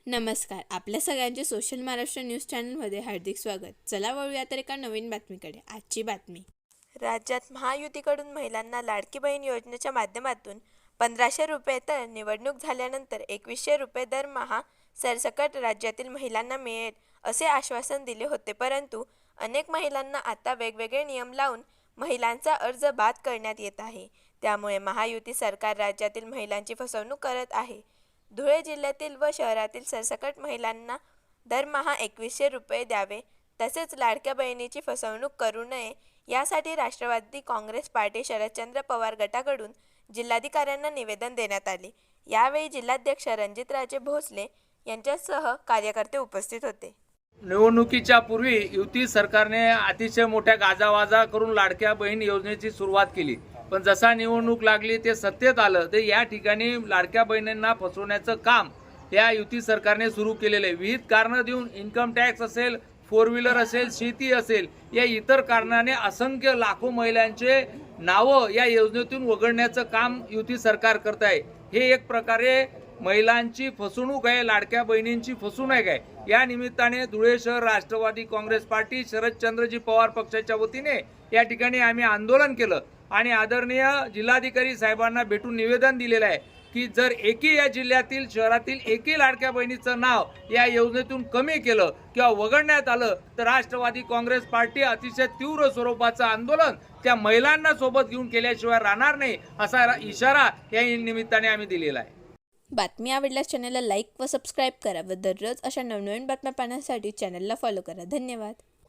नमस्कार. आपल्या सगळ्यांचे सोशल महाराष्ट्र न्यूज चॅनलमध्ये हार्दिक स्वागत. चला वळूया तर एका नवीन बातमीकडे. आजची बातमी. राज्यात महायुतीकडून महिलांना लाडकी बहीण योजनेच्या माध्यमातून 1,500 रुपये तर निवडणूक झाल्यानंतर 2,100 रुपये दरमहा सरसकट राज्यातील महिलांना मिळेल असे आश्वासन दिले होते. परंतु अनेक महिलांना आता वेगवेगळे नियम लावून महिलांचा अर्ज बाद करण्यात येत आहे. त्यामुळे महायुती सरकार राज्यातील महिलांची फसवणूक करत आहे. धुळे जिल्ह्यातील व शहरातील सरसकट महिलांना दरमहा 2,100 रुपये द्यावे, तसेच लाडक्या बहिणीची फसवणूक करू नये यासाठी राष्ट्रवादी काँग्रेस पार्टी शरदचंद्र पवार गटाकडून जिल्हाधिकाऱ्यांना निवेदन देण्यात आले. यावेळी जिल्हाध्यक्ष रणजितराजे भोसले यांच्यासह कार्यकर्ते उपस्थित होते. निवडणुकीच्या पूर्वी युती सरकारने अतिशय मोठ्या गाजावाजा करून लाडक्या बहीण योजनेची सुरुवात केली. पण जसा निवडणूक लागली ते सत्तेत आलं ते या ठिकाणी लाडक्या बहिणींना फसवण्याचं काम या युती सरकारने सुरू केलेलं आहे. विविध कारणं देऊन इन्कम टॅक्स असेल, 4 व्हीलर असेल, शेती असेल, या इतर कारणाने असंख्य लाखो महिलांचे नावं या योजनेतून वगळण्याचं काम युती सरकार करत आहे. हे एक प्रकारे महिलांची फसवणूक आहे, लाडक्या बहिणींची फसवणूक आहे. या निमित्ताने धुळे शहर राष्ट्रवादी काँग्रेस पार्टी शरदचंद्रजी पवार पक्षाच्या वतीने या ठिकाणी आम्ही आंदोलन केलं आणि आदरणीय जिल्हाधिकारी साहेबांना भेटून निवेदन दिलेलं आहे की जर एकही या जिल्ह्यातील शहरातील एकही लाडक्या बहिणीचं नाव या योजनेतून कमी केलं किंवा वगळण्यात आलं तर राष्ट्रवादी काँग्रेस पार्टी अतिशय तीव्र स्वरूपाचं आंदोलन त्या महिलांना सोबत घेऊन केल्याशिवाय राहणार नाही असा इशारा या निमित्ताने आम्ही दिलेला आहे. बातमी आवडल्यास चॅनलला लाईक व सबस्क्राईब करा व दररोज अशा नवनवीन बातम्या पाहण्यासाठी चॅनलला फॉलो करा. धन्यवाद.